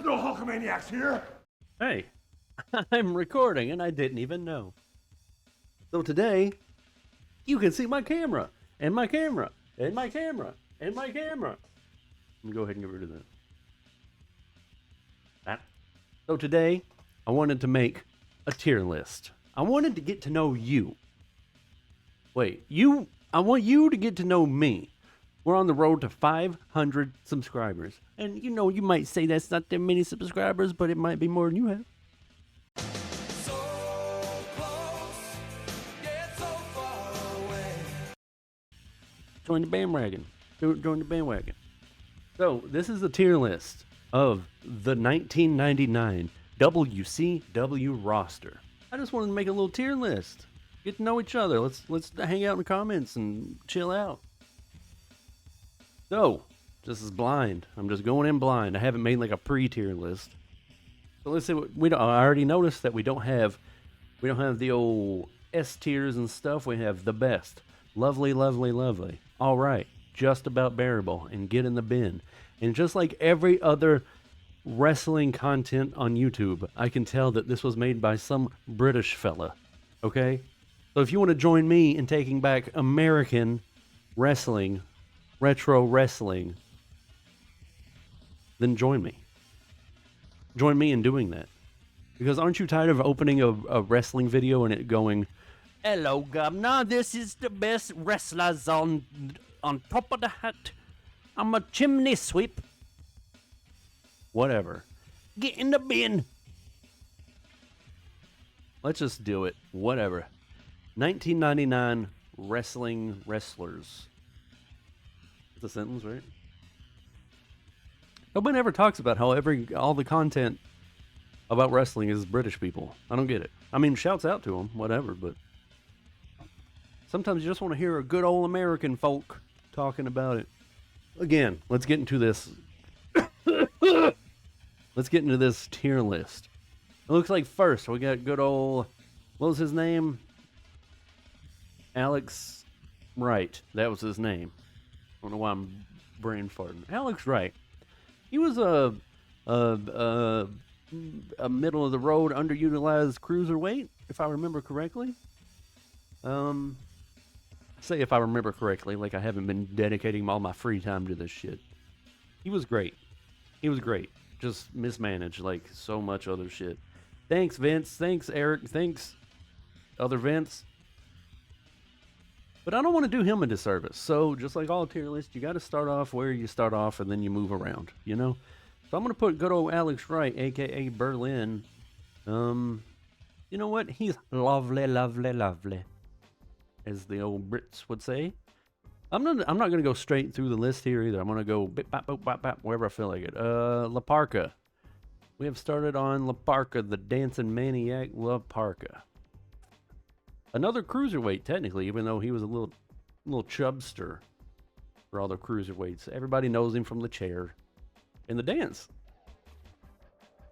no Hulkamaniacs here. Hey, I'm recording and I didn't even know. So today, you can see my camera, and my camera, and my camera, and my camera. Let me go ahead and get rid of that. So today, I wanted to make a tier list. I wanted to get to know you. Wait, I want you to get to know me. We're on the road to 500 subscribers. And you know, you might say that's not that many subscribers, but it might be more than you have. So close, yet so far away. Join the bandwagon. Join the bandwagon. So, this is a tier list of the 1999 WCW roster. I just wanted to make a little tier list. Get to know each other. Let's hang out in the comments and chill out. So, this is blind. I'm just going in blind. I haven't made like a pre-tier list. So let's see what we don't. I already noticed that we don't have the old S tiers and stuff. We have the best, lovely, lovely, lovely. All right, just about bearable, and get in the bin. And just like every other wrestling content on YouTube, I can tell that this was made by some British fella. Okay, so if you want to join me in taking back American wrestling, retro wrestling, then join me. Join me in doing that. Because aren't you tired of opening a wrestling video and it going, "Hello, governor, this is the best wrestlers on top of the hat. I'm a chimney sweep." Whatever. Get in the bin. Let's just do it. Whatever. 1999 wrestling wrestlers. That's a sentence, right? Nobody ever talks about how all the content about wrestling is British people. I don't get it. I mean, shouts out to them, whatever, but sometimes you just want to hear a good old American folk talking about it. Again, let's get into this. Let's get into this tier list. It looks like first we got good old, what was his name? Alex Wright. That was his name. I don't know why I'm brain farting. Alex Wright. He was a middle of the road, underutilized cruiserweight, if I remember correctly. Say if I remember correctly, like I haven't been dedicating all my free time to this shit. He was great. He was great. Just mismanaged like so much other shit. Thanks, Vince. Thanks, Eric. Thanks, other Vince. But I don't want to do him a disservice. So just like all tier lists, you got to start off where you start off and then you move around, you know? So I'm going to put good old Alex Wright, a.k.a. Berlin. You know what? He's lovely, lovely, lovely, as the old Brits would say. I'm not going to go straight through the list here either. I'm going to go bip, bop, bop, bop, bop, wherever I feel like it. La Parka. We have started on La Parka, the dancing maniac La Parka. Another cruiserweight, technically, even though he was a little chubster for all the cruiserweights. Everybody knows him from the chair and the dance.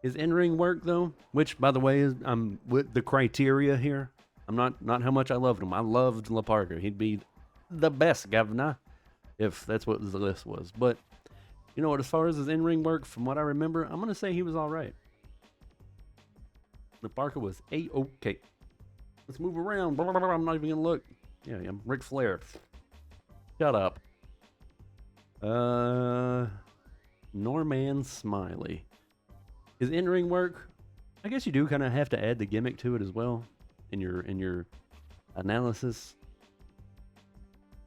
His in-ring work, though, which, by the way, is I'm with the criteria here. I'm not how much I loved him. I loved La Parka. He'd be the best governor, if that's what the list was. But you know what? As far as his in-ring work, from what I remember, I'm gonna say he was all right. La Parka was A-OK. Let's move around. I'm not even gonna look. Yeah, I'm Ric Flair. Shut up. Norman Smiley. His in-ring work, I guess you do kind of have to add the gimmick to it as well in your analysis.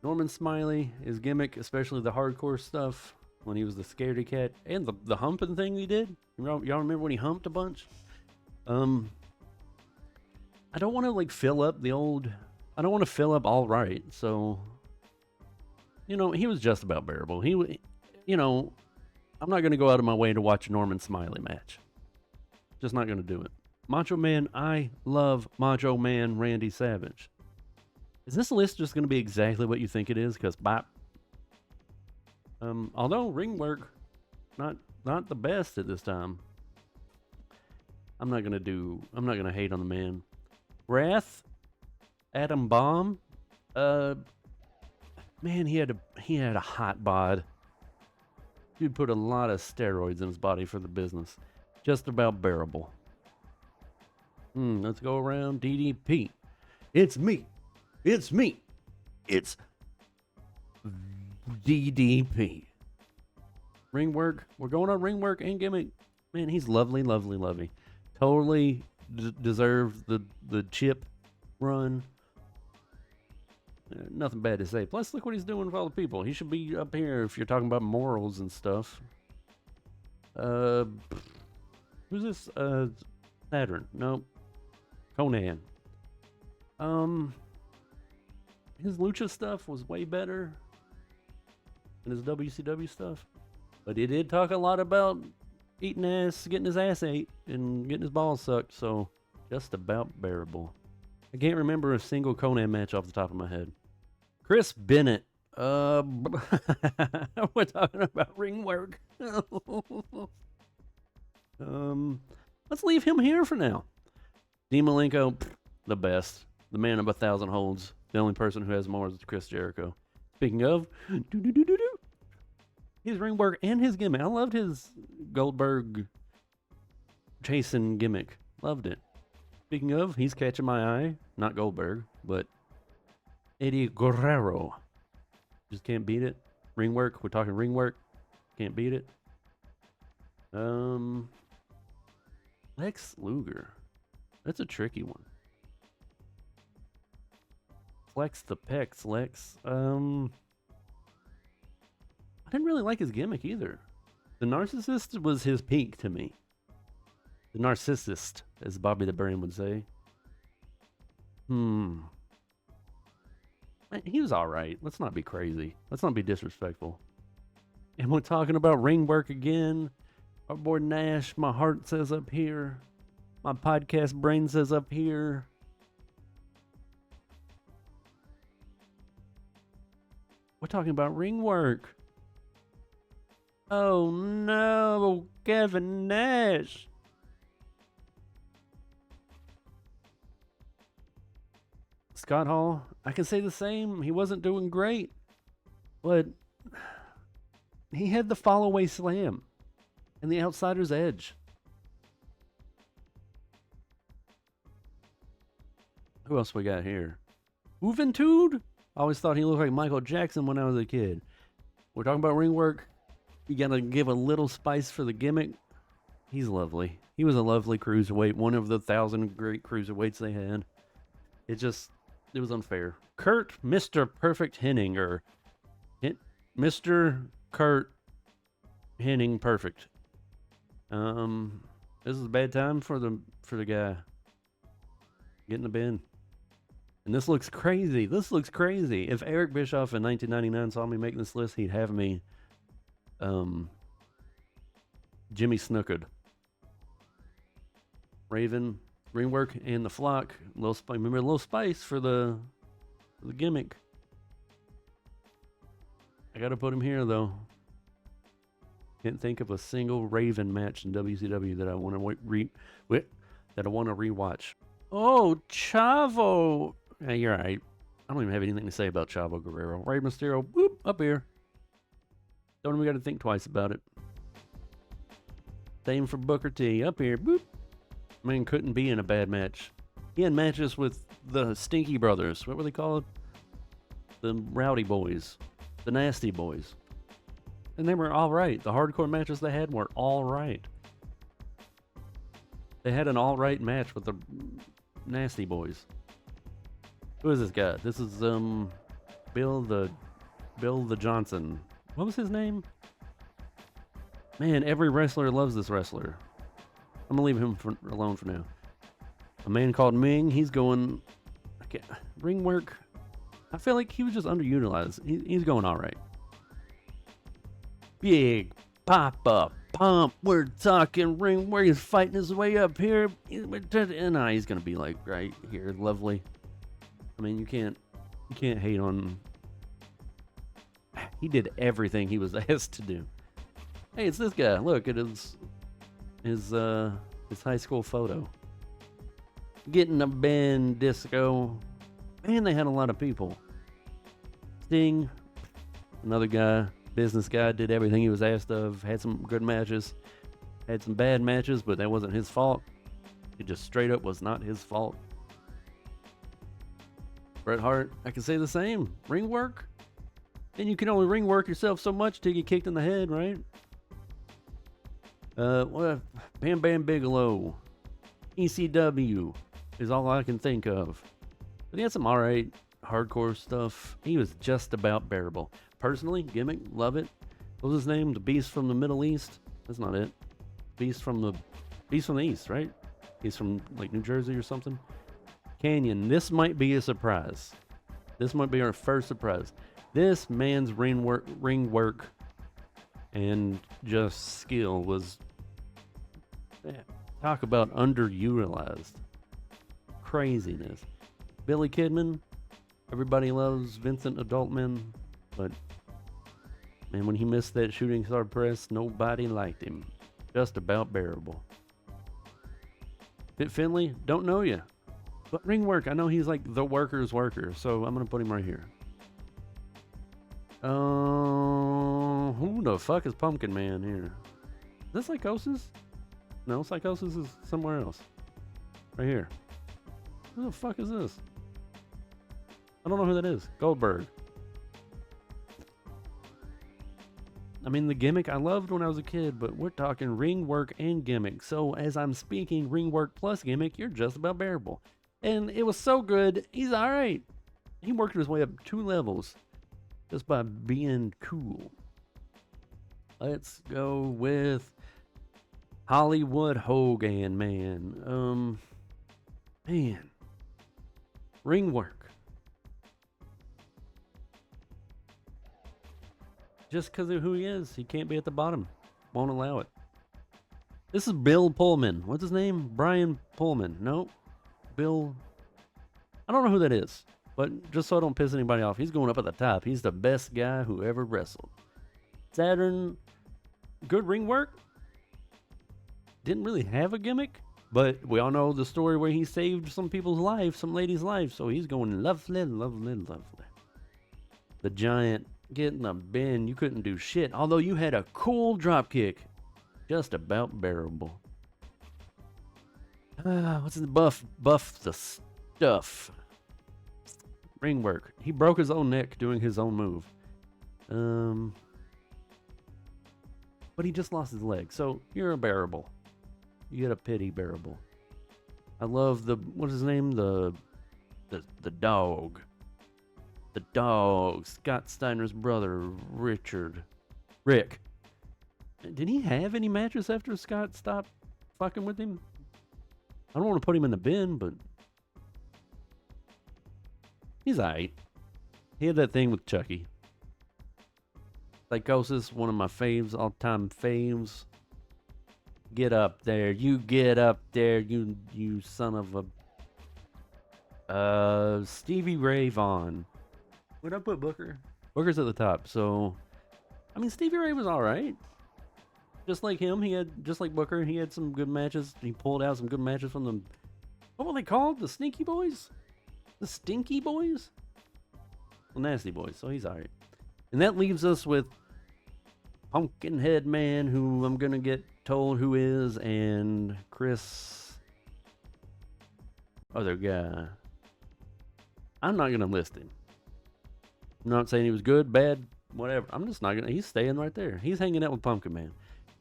Norman Smiley, his gimmick, especially the hardcore stuff when he was the scaredy cat and the humping thing he did. Y'all remember when he humped a bunch? I don't want to like fill up I don't want to fill up all right. So, you know, he was just about bearable. You know, I'm not going to go out of my way to watch a Norman Smiley match. Just not going to do it. Macho Man, I love Macho Man Randy Savage. Is this list just going to be exactly what you think it is? Because bop. Although ring work, not the best at this time. I'm not gonna hate on the man. Wrath, Adam Bomb, man, he had a hot bod. Dude put a lot of steroids in his body for the business. Just about bearable. Let's go around DDP. It's me. It's me. It's DDP. Ring work. We're going on ring work and gimmick. Man, he's lovely, lovely, lovely. Totally deserves the chip run. Nothing bad to say. Plus, look what he's doing with all the people. He should be up here if you're talking about morals and stuff. Who's this? Saturn. Nope. Conan. His lucha stuff was way better than his WCW stuff. But he did talk a lot about eating ass, getting his ass ate, and getting his balls sucked, so just about bearable. I can't remember a single Conan match off the top of my head. Chris Bennett. We're talking about ring work. Let's leave him here for now. Dean Malenko, the best. The man of 1,000 holds. The only person who has more is Chris Jericho. Speaking of, his ring work and his gimmick. I loved his Goldberg chasing gimmick. Loved it. Speaking of, he's catching my eye. Not Goldberg, but Eddie Guerrero. Just can't beat it. Ring work. We're talking ring work. Can't beat it. Lex Luger. That's a tricky one. Flex the pecs, Lex. I didn't really like his gimmick either. The narcissist was his peak to me. The narcissist, as Bobby the Brain would say. Man, he was alright. Let's not be crazy. Let's not be disrespectful. And we're talking about ring work again. Our boy Nash, my heart says up here. My podcast brain says up here. We're talking about ring work. Oh no, Kevin Nash. Scott Hall, I can say the same. He wasn't doing great, but he had the fall away slam and the outsider's edge. Who else we got here? Juventud? I always thought he looked like Michael Jackson when I was a kid. We're talking about ring work. You gotta give a little spice for the gimmick. He's lovely. He was a lovely cruiserweight, one of the 1,000 great cruiserweights they had. It was unfair. Kurt, Mr. Perfect Henning, or Mr. Kurt Henning Perfect. This is a bad time for the guy. Getting the bin. And this looks crazy. This looks crazy. If Eric Bischoff in 1999 saw me making this list, he'd have me Jimmy Snookered. Raven, Ringwork, and the Flock. Remember a little spice for the gimmick. I gotta put him here though. Can't think of a single Raven match in WCW that I want to rewatch. Oh, Chavo. Yeah, you're right. I don't even have anything to say about Chavo Guerrero. Rey Mysterio, whoop, up here. Don't even got to think twice about it. Same for Booker T. Up here, boop. Man couldn't be in a bad match. He had matches with the Stinky Brothers. What were they called? The Rowdy Boys. The Nasty Boys. And they were all right. The hardcore matches they had were all right. They had an all right match with the Nasty Boys. Who is this guy? This is Bill the Johnson. What was his name? Man, every wrestler loves this wrestler. I'm gonna leave him alone for now. A man called Ming. He's going. Ring work. I feel like he was just underutilized. He's going all right. Big Papa Pump. We're talking ring where he's fighting his way up here. And he's gonna be like right here, lovely. I mean, you can't hate on. He did everything he was asked to do. Hey, it's this guy. Look at his high school photo. Getting a band disco. Man, they had a lot of people. Sting, another guy, business guy, did everything he was asked of. Had some good matches. Had some bad matches, but that wasn't his fault. It just straight up was not his fault. Bret Hart, I can say the same. Ring work. And you can only ring work yourself so much till you get kicked in the head, right? What? Bam Bam Bigelow. ECW is all I can think of. But he had some alright hardcore stuff. He was just about bearable. Personally, gimmick, love it. What was his name? The Beast from the Middle East? That's not it. Beast from the East, right? He's from like New Jersey or something. Canyon, this might be a surprise. This might be our first surprise. This man's ring work and just skill was, talk about underutilized. Craziness. Billy Kidman, everybody loves Vincent Adultman, but man, when he missed that shooting star press, nobody liked him. Just about bearable. Fit Finley, don't know you. But ring work, I know he's like the worker's worker, so I'm going to put him right here. Who the fuck is Pumpkin Man here? Is this Psychosis? No, Psychosis is somewhere else. Right here. Who the fuck is this? I don't know who that is. Goldberg. I mean, the gimmick I loved when I was a kid, but we're talking ring work and gimmick. So as I'm speaking ring work plus gimmick, you're just about bearable. And it was so good, he's alright. He worked his way up 2 levels just by being cool. Let's go with Hollywood Hogan, man. Man. Ring work. Just because of who he is, he can't be at the bottom. Won't allow it. This is Bill Pullman. What's his name? Brian Pullman. Nope. Bill. I don't know who that is. But just so I don't piss anybody off, he's going up at the top. He's the best guy who ever wrestled. Saturn. Good ring work. Didn't really have a gimmick. But we all know the story where he saved some people's lives, some ladies' lives. So he's going lovely, lovely, lovely. The Giant. Getting a bend, you couldn't do shit. Although you had a cool drop kick. Just about bearable. What's in the buff? Buff the stuff. Ring work. He broke his own neck doing his own move. But he just lost his leg. So you're a bearable. You get a pity bearable. I love the, what's his name? The dog. The dog, Scott Steiner's brother, Rick. Did he have any matches after Scott stopped fucking with him? I don't want to put him in the bin, but he's alright. He had that thing with Chucky. Psychosis, one of my faves, all-time faves. Get up there, you get up there, you son of a... Stevie Ray Vaughan. Where'd I put Booker? Booker's at the top, so... I mean, Stevie Ray was alright. Just like him, just like Booker, he had some good matches. He pulled out some good matches from the... What were they called? The Sneaky Boys? The Stinky Boys? The Nasty Boys, so he's alright. And that leaves us with Pumpkinhead Man, who I'm gonna get told who is, and Chris... Other guy. I'm not gonna list him. I'm not saying he was good, bad, whatever. I'm just not gonna. He's staying right there. He's hanging out with Pumpkin Man.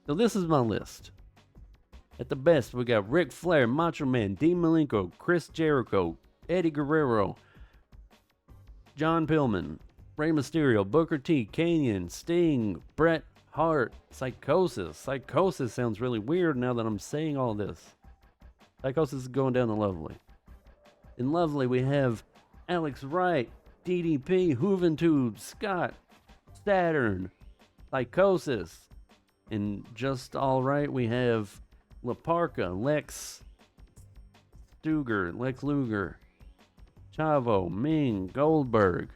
So this is my list. At the best, we got Ric Flair, Macho Man, Dean Malenko, Chris Jericho, Eddie Guerrero, John Pillman, Rey Mysterio, Booker T, Kanyon, Sting, Bret Hart, Psychosis. Psychosis sounds really weird now that I'm saying all this. Psychosis is going down to Lovely. In Lovely, we have Alex Wright, DDP, Juventud, Scott, Saturn, Psychosis. And just alright, we have La Parka, Lex Luger, Chavo, Ming, Goldberg.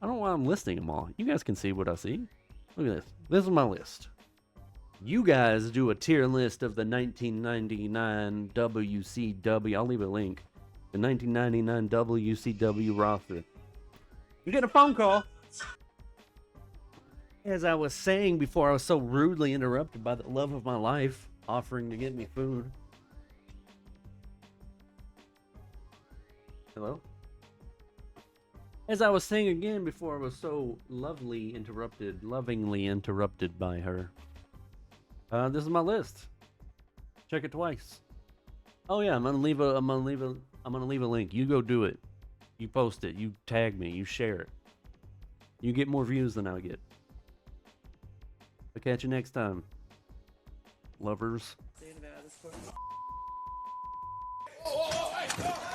I don't know why I'm listing them all. You guys can see what I see. Look at this. This is my list. You guys do a tier list of the 1999 WCW. I'll leave a link. The 1999 WCW roster. You get a phone call. As I was saying before, I was so rudely interrupted by the love of my life. offering to get me food. Hello? As I was saying again before, I was so lovingly interrupted by her. This is my list. Check it twice. Oh yeah, I'm gonna leave a link. You go do it. You post it. You tag me. You share it. You get more views than I get. I'll catch you next time, lovers. Saying about this for- Oh, hey,